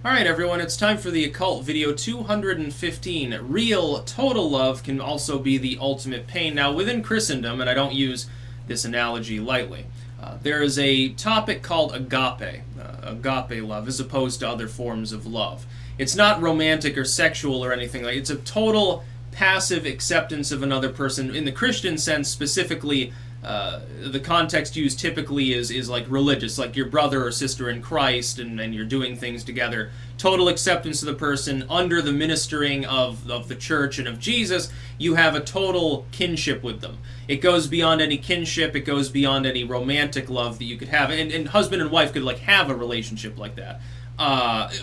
Alright everyone, it's time for the Occult video 215. Real, total love can also be the ultimate pain. Now within Christendom, and I don't use this analogy lightly, there is a topic called agape, agape love, as opposed to other forms of love. It's not romantic or sexual or anything like that. It's a total passive acceptance of another person. In the Christian sense, specifically, the context used typically is like religious, like your brother or sister in Christ, and you're doing things together. Total acceptance of the person under the ministering of the church and of Jesus. You have a total kinship with them. It goes beyond any kinship. It goes beyond any romantic love that you could have. And husband and wife could like have a relationship like that.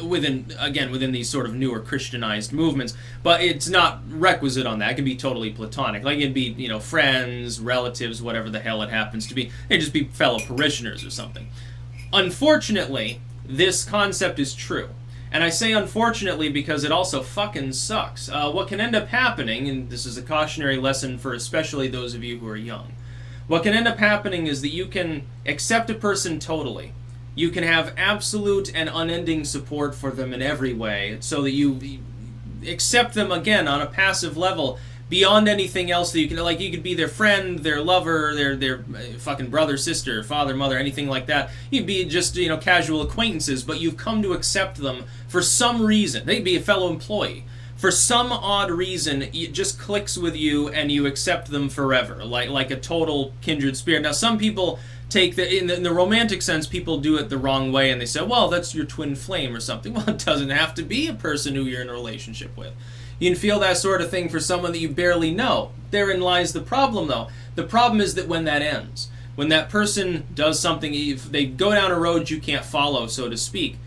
Within these sort of newer Christianized movements, but it's not requisite on that. It can be totally platonic. Like, it'd be, friends, relatives, whatever the hell it happens to be. They'd just be fellow parishioners or something. Unfortunately, this concept is true. And I say unfortunately because it also fucking sucks. What can end up happening, and this is a cautionary lesson for especially those of you who are young, what can end up happening is that you can accept a person totally. You can have absolute and unending support for them in every way, so that you accept them again on a passive level beyond anything else that you can. Like, you could be their friend, their lover, their fucking brother, sister, father, mother, anything like that. You'd be just casual acquaintances, but you've come to accept them for some reason. They'd be a fellow employee. For some odd reason, it just clicks with you and you accept them forever, like a total kindred spirit. Now, some people take in the romantic sense, people do it the wrong way and they say, well, that's your twin flame or something. Well, it doesn't have to be a person who you're in a relationship with. You can feel that sort of thing for someone that you barely know. Therein lies the problem, though. The problem is that when that ends, when that person does something, if they go down a road you can't follow, so to speak,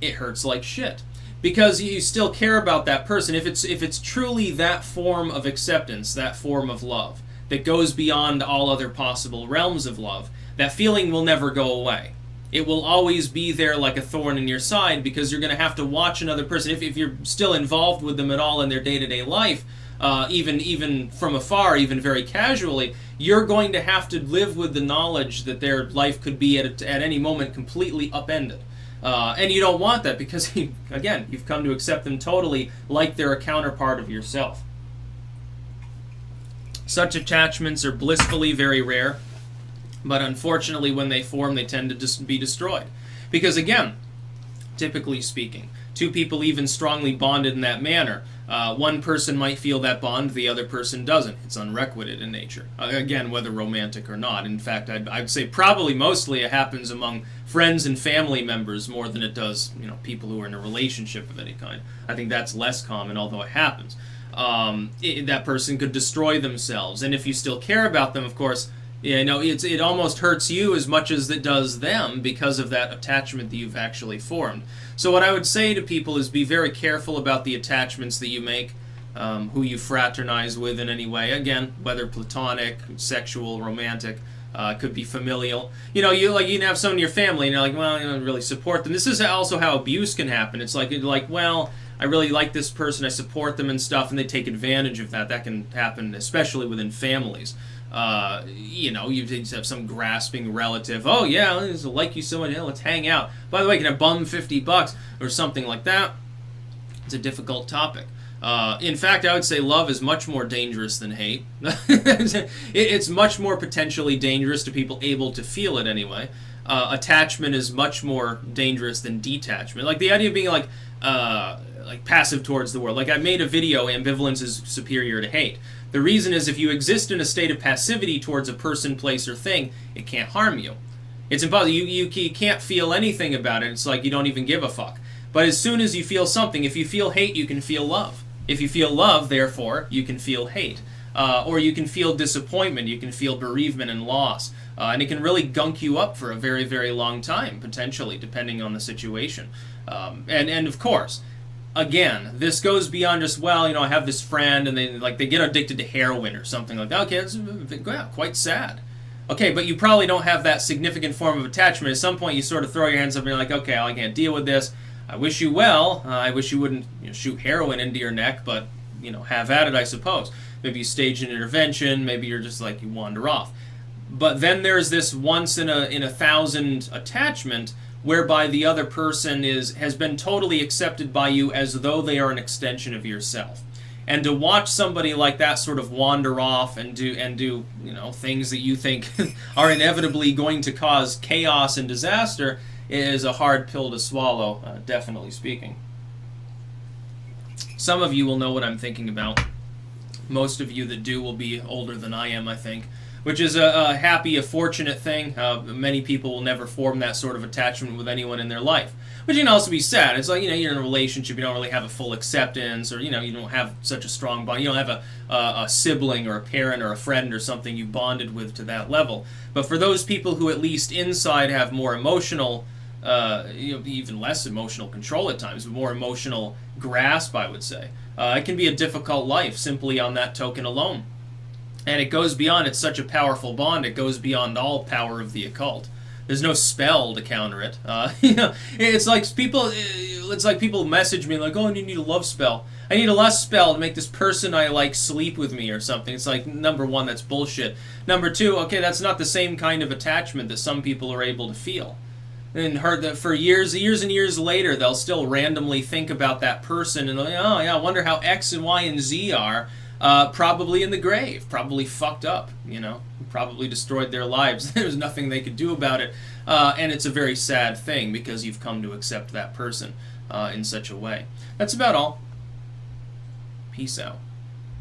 it hurts like shit. Because you still care about that person. If it's truly that form of acceptance, that form of love, that goes beyond all other possible realms of love, that feeling will never go away. It will always be there like a thorn in your side, because you're going to have to watch another person. If you're still involved with them at all in their day-to-day life, even from afar, even very casually, you're going to have to live with the knowledge that their life could be at any moment completely upended. And you don't want that, because, again, you've come to accept them totally like they're a counterpart of yourself. Such attachments are blissfully very rare, but unfortunately when they form, they tend to just be destroyed. Because, again, typically speaking, two people even strongly bonded in that manner, one person might feel that bond, the other person doesn't. It's unrequited in nature. Again, whether romantic or not. In fact, I'd say probably mostly it happens among friends and family members more than it does, people who are in a relationship of any kind. I think that's less common, although it happens. That person could destroy themselves, and if you still care about them, of course, it almost hurts you as much as it does them, because of that attachment that you've actually formed. So what I would say to people is be very careful about the attachments that you make, who you fraternize with in any way. Again, whether platonic, sexual, romantic, could be familial. You can have someone in your family and you're like, well, you don't really support them. This is also how abuse can happen. It's like, well, I really like this person, I support them and stuff, and they take advantage of that. That can happen, especially within families. You just have some grasping relative. Oh yeah, I like you so much. Let's hang out. By the way, can I bum $50 or something like that? It's a difficult topic. In fact, I would say love is much more dangerous than hate. It's much more potentially dangerous to people able to feel it anyway. Attachment is much more dangerous than detachment. Like the idea of being like passive towards the world. Like, I made a video, ambivalence is superior to hate. The reason is, if you exist in a state of passivity towards a person, place, or thing, it can't harm you. It's impossible. You can't feel anything about it. It's like you don't even give a fuck. But as soon as you feel something, if you feel hate, you can feel love. If you feel love, therefore, you can feel hate. Or you can feel disappointment. You can feel bereavement and loss. And it can really gunk you up for a very, very long time, potentially, depending on the situation. And of course, again, this goes beyond just, well, I have this friend and they get addicted to heroin or something like that. Okay, that's quite sad. Okay, but you probably don't have that significant form of attachment. At some point, you sort of throw your hands up and you're like, okay, I can't deal with this. I wish you well. I wish you wouldn't shoot heroin into your neck, but, have at it, I suppose. Maybe you stage an intervention. Maybe you're just you wander off. But then there's this once in a thousand attachment whereby the other person has been totally accepted by you as though they are an extension of yourself. And to watch somebody like that sort of wander off and do things that you think are inevitably going to cause chaos and disaster is a hard pill to swallow, definitely speaking. Some of you will know what I'm thinking about. Most of you that do will be older than I am, I think, which is a happy, a fortunate thing. Many people will never form that sort of attachment with anyone in their life, which can also be sad. It's like, you're in a relationship, you don't really have a full acceptance, or, you don't have such a strong bond. You don't have a sibling or a parent or a friend or something you bonded with to that level. But for those people who at least inside have more emotional, even less emotional control at times, but more emotional grasp, I would say, it can be a difficult life simply on that token alone. And it goes beyond, it's such a powerful bond, it goes beyond all power of the occult. There's no spell to counter it. It's like people message me like, oh, you need a love spell. I need a lust spell to make this person I like sleep with me or something. It's like, number one, that's bullshit. Number two, okay, that's not the same kind of attachment that some people are able to feel. And heard that for years and years later, they'll still randomly think about that person and, oh yeah, I wonder how X and Y and Z are. Probably in the grave, probably fucked up, probably destroyed their lives. There's nothing they could do about it, and it's a very sad thing because you've come to accept that person in such a way. That's about all. Peace out.